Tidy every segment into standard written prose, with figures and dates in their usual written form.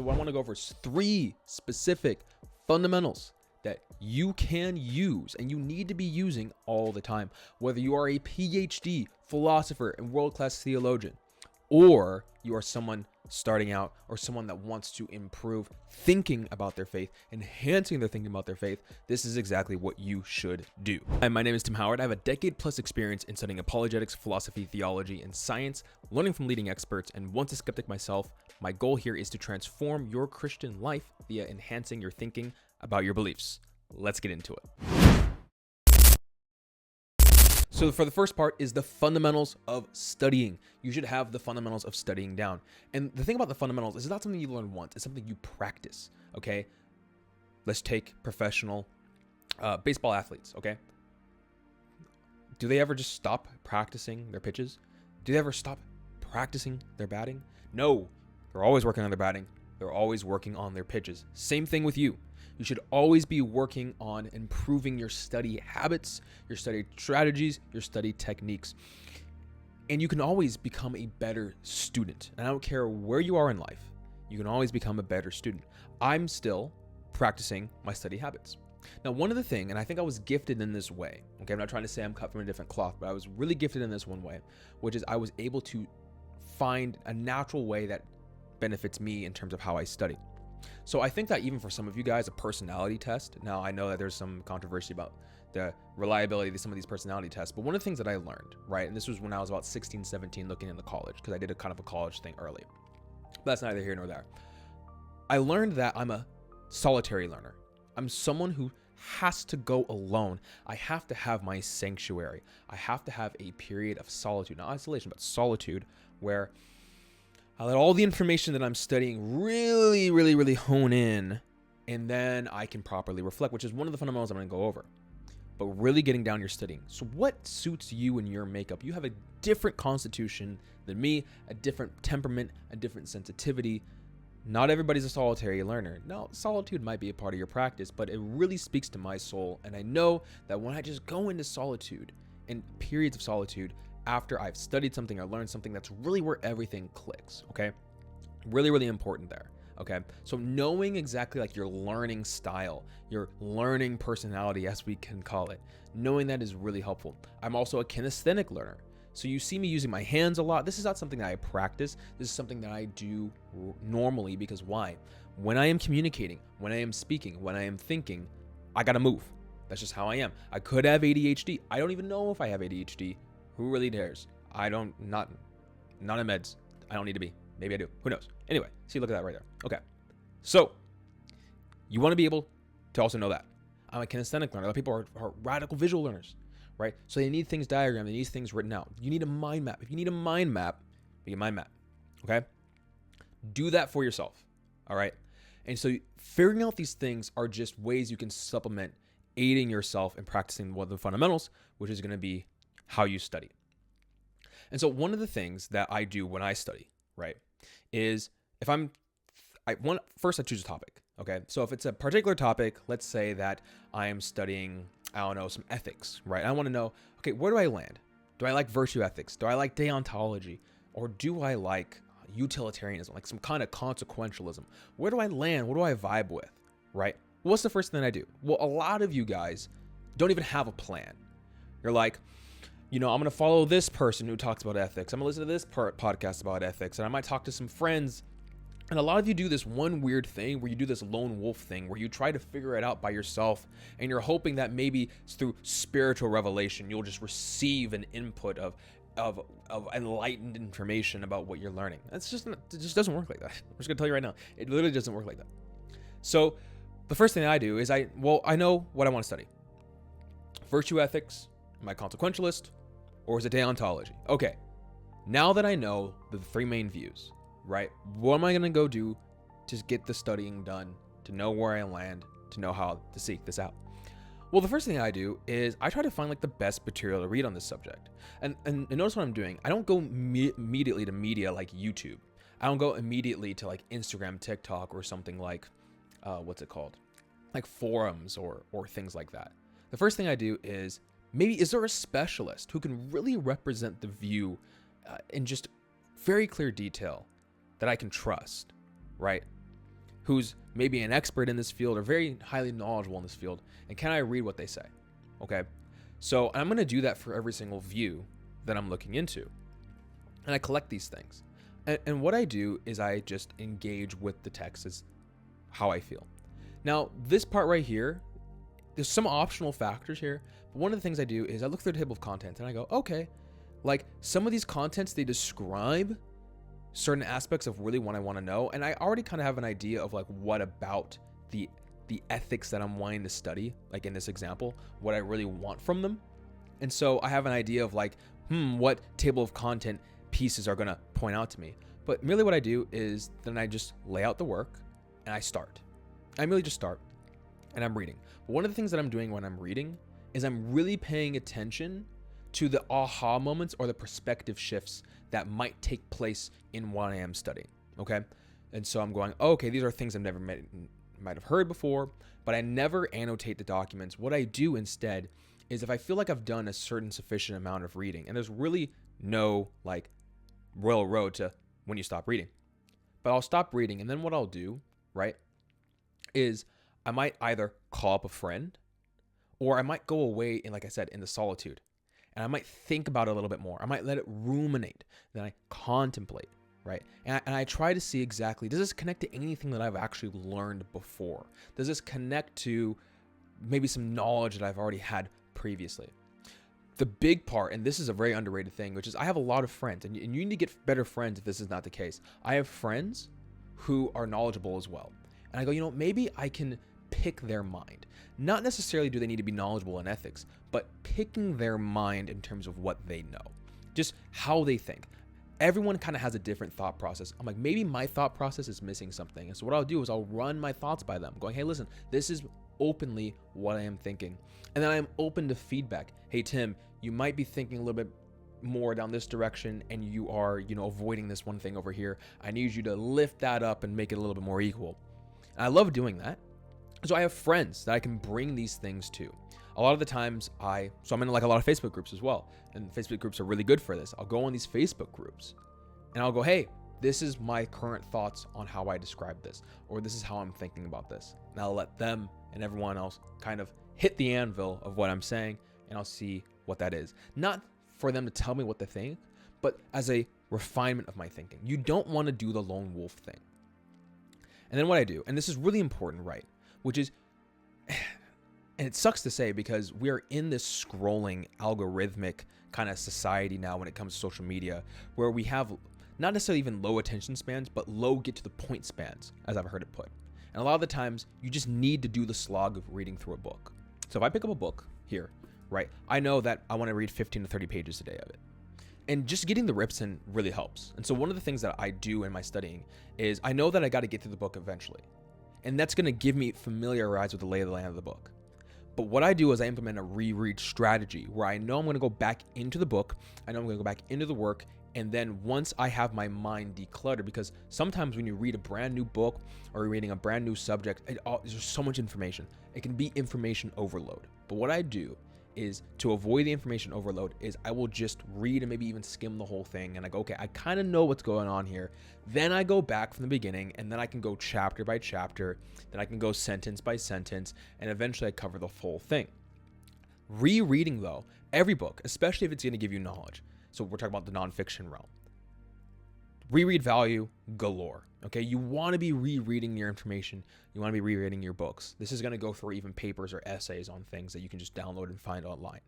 So I want to go over 3 specific fundamentals that you can use and you need to be using all the time. Whether you are a PhD philosopher and world-class theologian, or you are someone starting out or someone that wants to improve thinking about their faith, enhancing their thinking about their faith, this is exactly what you should do. Hi, my name is Tim Howard. I have a decade plus experience in studying apologetics, philosophy, theology, and science, learning from leading experts, and once a skeptic myself, my goal here is to transform your Christian life via enhancing your thinking about your beliefs. Let's get into it. So for the first part is the fundamentals of studying. You should have the fundamentals of studying down. And the thing about the fundamentals is it's not something you learn once, it's something you practice, okay? Let's take professional baseball athletes, okay? Do they ever just stop practicing their pitches? Do they ever stop practicing their batting? No, they're always working on their batting. They're always working on their pitches. Same thing with you. You should always be working on improving your study habits, your study strategies, your study techniques. And you can always become a better student. And I don't care where you are in life, you can always become a better student. I'm still practicing my study habits. Now, one of the things, and I think I was gifted in this way, okay, I'm not trying to say I'm cut from a different cloth, but I was really gifted in this one way, which is I was able to find a natural way that benefits me in terms of how I study. So I think that even for some of you guys, a personality test, now I know that there's some controversy about the reliability of some of these personality tests, but one of the things that I learned, right, and this was when I was about 16, 17 looking into college, because I did a kind of a college thing early, but that's neither here nor there. I learned that I'm a solitary learner. I'm someone who has to go alone. I have to have my sanctuary. I have to have a period of solitude, not isolation, but solitude, where I let all the information that I'm studying really hone in, and then I can properly reflect, which is one of the fundamentals I'm going to go over. But really getting down your studying. So what suits you and your makeup? You have a different constitution than me, a different temperament, a different sensitivity. Not everybody's a solitary learner. Now, solitude might be a part of your practice, but it really speaks to my soul. And I know that when I just go into solitude, in periods of solitude, after I've studied something or learned something, that's really where everything clicks, okay? Really important there, okay? So knowing exactly like your learning style, your learning personality, as we can call it, knowing that is really helpful. I'm also a kinesthetic learner. So you see me using my hands a lot. This is not something that I practice. This is something that I do normally, because why? When I am communicating, when I am speaking, when I am thinking, I gotta move. That's just how I am. I could have ADHD. I don't even know if I have ADHD. Who really cares? I don't, not in meds. I don't need to be. Maybe I do. Who knows? Anyway, see, look at that right there. Okay. So you want to be able to also know that. I'm a kinesthetic learner. A lot of people are radical visual learners, right? So they need things diagrammed. They need things written out. You need a mind map. If you need a mind map, make a mind map. Okay? Do that for yourself. All right? And so figuring out these things are just ways you can supplement aiding yourself in practicing one of the fundamentals, which is going to be how you study. And so one of the things that I do when I study, right, is if first I choose a topic, okay? So if it's a particular topic, let's say that I am studying, I don't know, some ethics, right? I want to know, okay, where do I land? Do I like virtue ethics? Do I like deontology? Or do I like utilitarianism, like some kind of consequentialism? Where do I land? What do I vibe with, right? What's the first thing I do? Well, a lot of you guys don't even have a plan. You're like, I'm going to follow this person who talks about ethics. I'm going to listen to this podcast about ethics, and I might talk to some friends. And a lot of you do this one weird thing where you do this lone wolf thing where you try to figure it out by yourself, and you're hoping that maybe through spiritual revelation, you'll just receive an input of enlightened information about what you're learning. It just doesn't work like that. I'm just going to tell you right now. It literally doesn't work like that. So the first thing I do is I know what I want to study. Virtue ethics, am I consequentialist? Or is it deontology? Okay, now that I know the 3 main views, right, what am I going to go do to get the studying done, to know where I land, to know how to seek this out? Well, the first thing I do is I try to find like the best material to read on this subject. And notice what I'm doing. I don't go immediately to media like YouTube. I don't go immediately to like Instagram, TikTok, or something like, what's it called? Like forums or things like that. The first thing I do is, maybe is there a specialist who can really represent the view in just very clear detail that I can trust, right? who's maybe an expert in this field or very highly knowledgeable in this field, and can I read what they say? Okay. So I'm going to do that for every single view that I'm looking into. And I collect these things. And what I do is I just engage with the text as how I feel. Now, this part right here, there's some optional factors here. But one of the things I do is I look through the table of contents and I go, okay, like some of these contents, they describe certain aspects of really what I want to know. And I already kind of have an idea of like what about the ethics that I'm wanting to study, like in this example, what I really want from them. And so I have an idea of like, what table of content pieces are going to point out to me. But really what I do is then I just lay out the work and I start. I really just start and I'm reading. But one of the things that I'm doing when I'm reading is I'm really paying attention to the aha moments or the perspective shifts that might take place in what I am studying. Okay. And so I'm going, okay, these are things I've never might have heard before, but I never annotate the documents. What I do instead is if I feel like I've done a certain sufficient amount of reading, and there's really no like royal road to when you stop reading, but I'll stop reading. And then what I'll do, right, is I might either call up a friend or I might go away in, like I said, in the solitude, and I might think about it a little bit more. I might let it ruminate. Then I contemplate. Right. And I try to see exactly, does this connect to anything that I've actually learned before? Does this connect to maybe some knowledge that I've already had previously? The big part, and this is a very underrated thing, which is I have a lot of friends, and you need to get better friends if this is not the case. I have friends who are knowledgeable as well. And I go, maybe I can pick their mind. Not necessarily do they need to be knowledgeable in ethics, but picking their mind in terms of what they know, just how they think. Everyone kind of has a different thought process. I'm like, maybe my thought process is missing something. And so what I'll do is I'll run my thoughts by them going, hey, listen, this is openly what I am thinking. And then I'm open to feedback. Hey, Tim, you might be thinking a little bit more down this direction and you are, avoiding this one thing over here. I need you to lift that up and make it a little bit more equal. And I love doing that. So I have friends that I can bring these things to. A lot of the times I'm in like a lot of Facebook groups as well. And Facebook groups are really good for this. I'll go on these Facebook groups and I'll go, hey, this is my current thoughts on how I describe this, or this is how I'm thinking about this. And I'll let them and everyone else kind of hit the anvil of what I'm saying, and I'll see what that is. Not for them to tell me what they think, but as a refinement of my thinking. You don't want to do the lone wolf thing. And then what I do, and this is really important, right? Which is, and it sucks to say because we are in this scrolling algorithmic kind of society now when it comes to social media, where we have not necessarily even low attention spans, but low get to the point spans, as I've heard it put. And a lot of the times you just need to do the slog of reading through a book. So if I pick up a book here, right, I know that I want to read 15 to 30 pages a day of it. And just getting the rips in really helps. And so one of the things that I do in my studying is I know that I got to get through the book eventually. And that's going to give me familiarize with the lay of the land of the book. But what I do is I implement a reread strategy where I know I'm going to go back into the book. I know I'm going to go back into the work. And then once I have my mind decluttered, because sometimes when you read a brand new book or you're reading a brand new subject, there's so much information. It can be information overload. But what I do is to avoid the information overload is I will just read and maybe even skim the whole thing. And I go, okay, I kind of know what's going on here. Then I go back from the beginning and then I can go chapter by chapter. Then I can go sentence by sentence. And eventually I cover the full thing. Rereading though, every book, especially if it's going to give you knowledge. So we're talking about the nonfiction realm. Reread value galore. Okay, you want to be rereading your information. You want to be rereading your books. This is going to go through even papers or essays on things that you can just download and find online.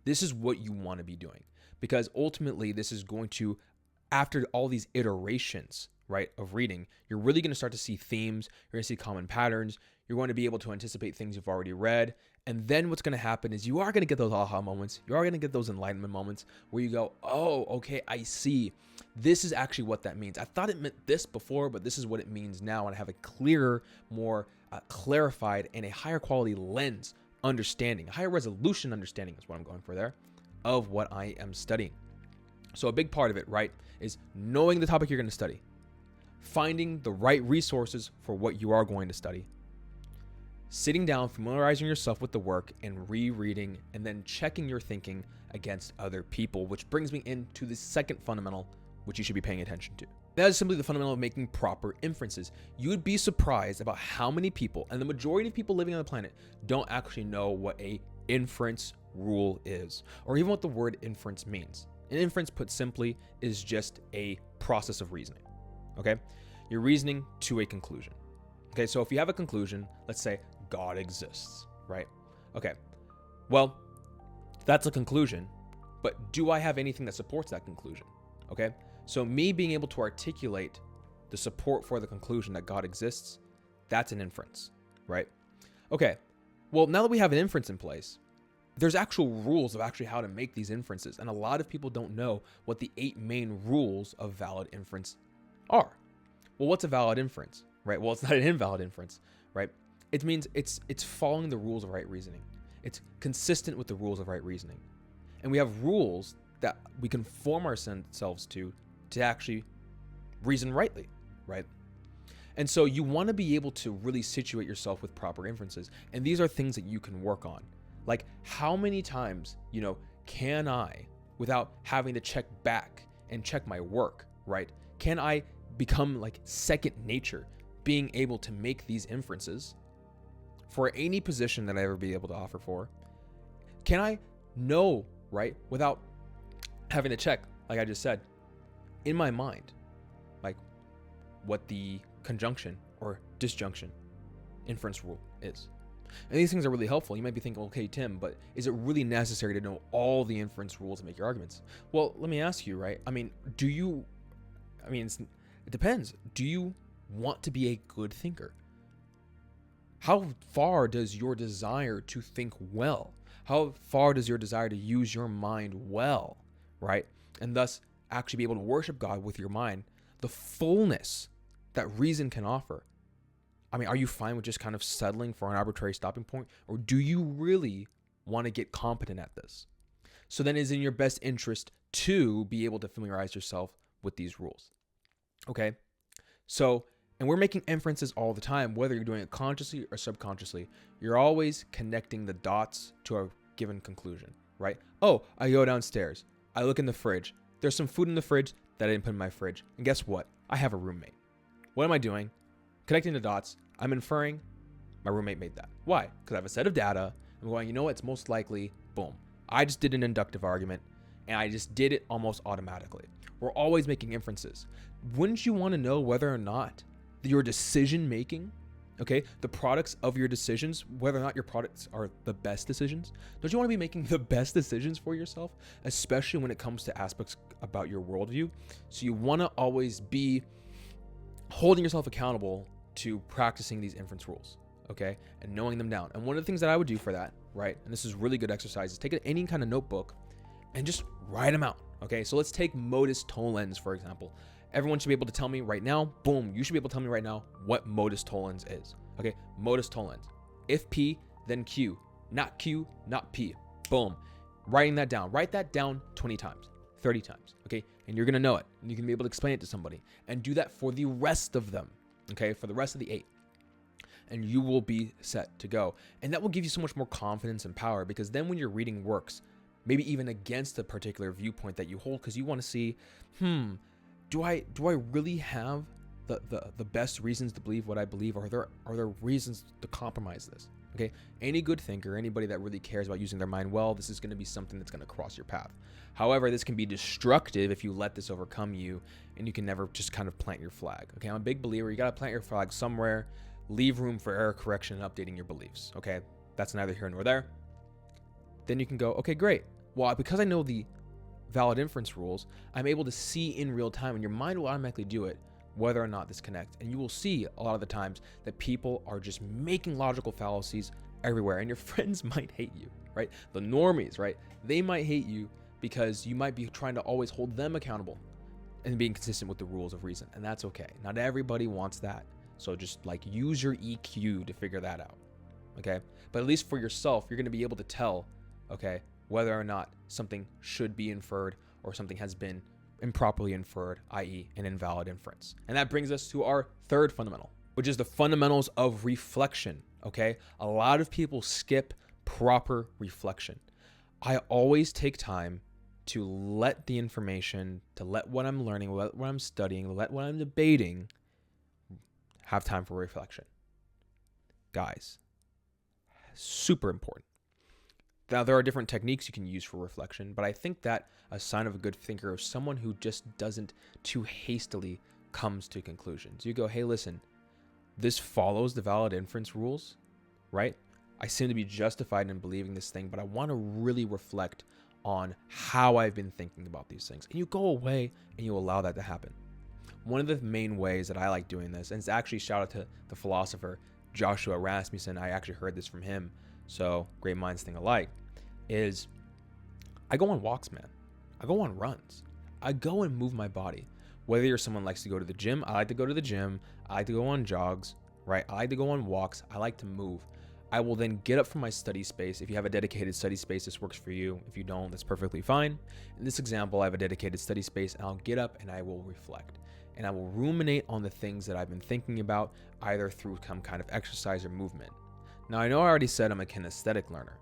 This is what you want to be doing because ultimately this is going to, after all these iterations, right, of reading, you're really going to start to see themes. You're going to see common patterns. You're going to be able to anticipate things you've already read. And then what's going to happen is you are going to get those aha moments. You are going to get those enlightenment moments where you go, oh, okay, I see. This is actually what that means. I thought it meant this before, but this is what it means now. And I have a clearer, more clarified, and a higher quality lens understanding, a higher resolution understanding is what I'm going for there, of what I am studying. So a big part of it, right, is knowing the topic you're going to study, finding the right resources for what you are going to study, sitting down, familiarizing yourself with the work and rereading, and then checking your thinking against other people, which brings me into the second fundamental, which you should be paying attention to. That is simply the fundamental of making proper inferences. You would be surprised about how many people, and the majority of people living on the planet, don't actually know what a inference rule is, or even what the word inference means. An inference, put simply, is just a process of reasoning. Okay? You're reasoning to a conclusion. Okay, so if you have a conclusion, let's say God exists, right? Okay, well, that's a conclusion, but do I have anything that supports that conclusion? Okay, so me being able to articulate the support for the conclusion that God exists, that's an inference, right? Okay, well, now that we have an inference in place, there's actual rules of actually how to make these inferences, and a lot of people don't know what the 8 main rules of valid inference are. Well, what's a valid inference, right? Well, it's not an invalid inference, right? It means it's following the rules of right reasoning. It's consistent with the rules of right reasoning. And we have rules that we can form ourselves to actually reason rightly, right? And so you want to be able to really situate yourself with proper inferences. And these are things that you can work on. Like, how many times, can I, without having to check back and check my work, right? Can I become like second nature, being able to make these inferences for any position that I ever be able to offer for? Can I know, right, without having to check, like I just said, in my mind, like what the conjunction or disjunction inference rule is? And these things are really helpful. You might be thinking, okay, Tim, but is it really necessary to know all the inference rules to make your arguments? Well, let me ask you, right? It depends. Do you want to be a good thinker? How far does your desire to think well? How far does your desire to use your mind well, right? And thus actually be able to worship God with your mind, the fullness that reason can offer. Are you fine with just kind of settling for an arbitrary stopping point? Or do you really want to get competent at this? So then it's in your best interest to be able to familiarize yourself with these rules. Okay? So, and we're making inferences all the time, whether you're doing it consciously or subconsciously. You're always connecting the dots to a given conclusion, right? Oh, I go downstairs. I look in the fridge. There's some food in the fridge that I didn't put in my fridge. And guess what? I have a roommate. What am I doing? Connecting the dots. I'm inferring my roommate made that. Why? Because I have a set of data. I'm going, it's most likely, boom. I just did an inductive argument, and I just did it almost automatically. We're always making inferences. Wouldn't you want to know whether or not your decision making, okay, the products of your decisions, whether or not your products are the best decisions? Don't you want to be making the best decisions for yourself, especially when it comes to aspects about your worldview? So you want to always be holding yourself accountable to practicing these inference rules, okay, and knowing them down. And one of the things that I would do for that, right, and this is really good exercise, is take any kind of notebook and just write them out, okay? So let's take modus tollens, for example. Everyone should be able to tell me right now, boom, you should be able to tell me right now what modus tollens is, okay? Modus tollens. If P, then Q. Not Q, not P. Boom. Writing that down. Write that down 20 times, 30 times, okay? And you're going to know it. And you can be able to explain it to somebody. And do that for the rest of them, okay? For the rest of the 8. And you will be set to go. And that will give you so much more confidence and power, because then when you're reading works, maybe even against a particular viewpoint that you hold, because you want to see, do I really have the best reasons to believe what I believe? Are there reasons to compromise this? Okay, any good thinker, anybody that really cares about using their mind well, this is going to be something that's going to cross your path. However, this can be destructive if you let this overcome you, and you can never just kind of plant your flag. Okay, I'm a big believer. You got to plant your flag somewhere, leave room for error correction and updating your beliefs. Okay, that's neither here nor there. Then you can go, okay, great. Well, because I know the valid inference rules, I'm able to see in real time, and your mind will automatically do it, whether or not this connects. And you will see a lot of the times that people are just making logical fallacies everywhere, and your friends might hate you, right? The normies, right? They might hate you because you might be trying to always hold them accountable and being consistent with the rules of reason. And that's okay. Not everybody wants that. So just like use your EQ to figure that out. Okay. But at least for yourself, you're going to be able to tell, okay, whether or not something should be inferred or something has been improperly inferred, i.e. an invalid inference. And that brings us to our third fundamental, which is the fundamentals of reflection. Okay. A lot of people skip proper reflection. I always take time to let the information, to let what I'm learning, let what I'm studying, let what I'm debating have time for reflection. Guys, super important. Now, there are different techniques you can use for reflection, but I think that a sign of a good thinker is someone who just doesn't too hastily comes to conclusions. You go, hey, listen, this follows the valid inference rules, right? I seem to be justified in believing this thing, but I want to really reflect on how I've been thinking about these things. And you go away and you allow that to happen. One of the main ways that I like doing this, and it's actually shout out to the philosopher Joshua Rasmussen, I actually heard this from him, so great minds think alike, is I go on walks, man. I go on runs. I go and move my body. Whether you're someone who likes to go to the gym, I like to go to the gym. I like to go on jogs, right? I like to go on walks. I like to move. I will then get up from my study space. If you have a dedicated study space, this works for you. If you don't, that's perfectly fine. In this example, I have a dedicated study space, and I'll get up and I will reflect. And I will ruminate on the things that I've been thinking about, either through some kind of exercise or movement. Now, I know I already said I'm a kinesthetic learner.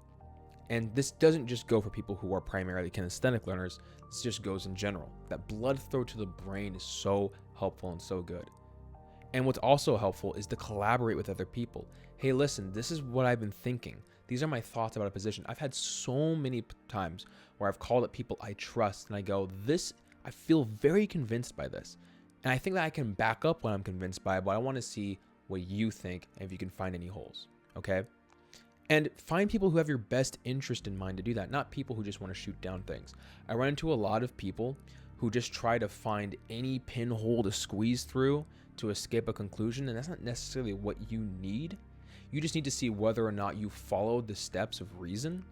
And this doesn't just go for people who are primarily kinesthetic learners. This just goes in general. That blood flow to the brain is so helpful and so good. And what's also helpful is to collaborate with other people. Hey, listen, this is what I've been thinking. These are my thoughts about a position. I've had so many times where I've called up people I trust and I go, I feel very convinced by this. And I think that I can back up what I'm convinced by, but I want to see what you think and if you can find any holes, okay? And find people who have your best interest in mind to do that, not people who just want to shoot down things. I run into a lot of people who just try to find any pinhole to squeeze through to escape a conclusion, and that's not necessarily what you need. You just need to see whether or not you followed the steps of reason,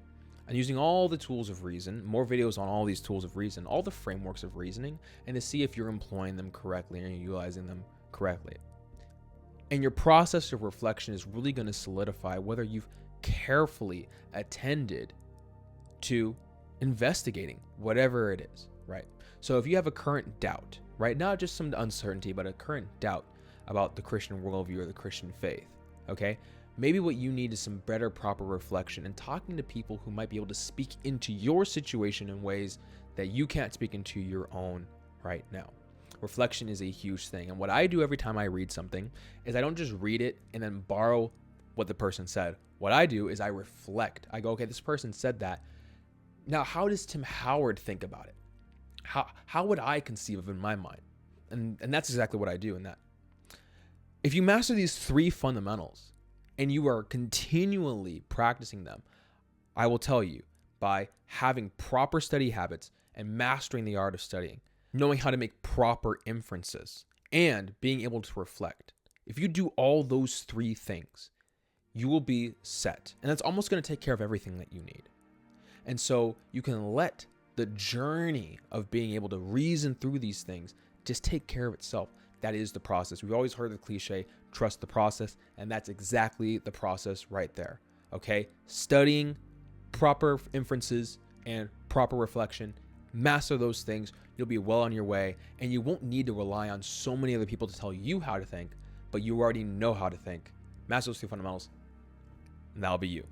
and using all the tools of reason, more videos on all these tools of reason, all the frameworks of reasoning, and to see if you're employing them correctly and utilizing them correctly. And your process of reflection is really going to solidify whether you've carefully attended to investigating whatever it is, right? So if you have a current doubt, right, not just some uncertainty, but a current doubt about the Christian worldview or the Christian faith, okay, maybe what you need is some better, proper reflection and talking to people who might be able to speak into your situation in ways that you can't speak into your own right now. Reflection is a huge thing. And what I do every time I read something is I don't just read it and then borrow what the person said. What I do is I reflect. I go, okay, this person said that. Now, how does Tim Howard think about it? How would I conceive of it in my mind? And that's exactly what I do in that. If you master these 3 fundamentals and you are continually practicing them, I will tell you, by having proper study habits and mastering the art of studying, knowing how to make proper inferences, and being able to reflect. If you do all those 3 things, you will be set. And that's almost going to take care of everything that you need. And so you can let the journey of being able to reason through these things just take care of itself. That is the process. We've always heard the cliche, trust the process, and that's exactly the process right there. Okay? Studying, proper inferences, and proper reflection. Master those things. You'll be well on your way, and you won't need to rely on so many other people to tell you how to think, but you already know how to think. Master those 3 fundamentals, and that'll be you.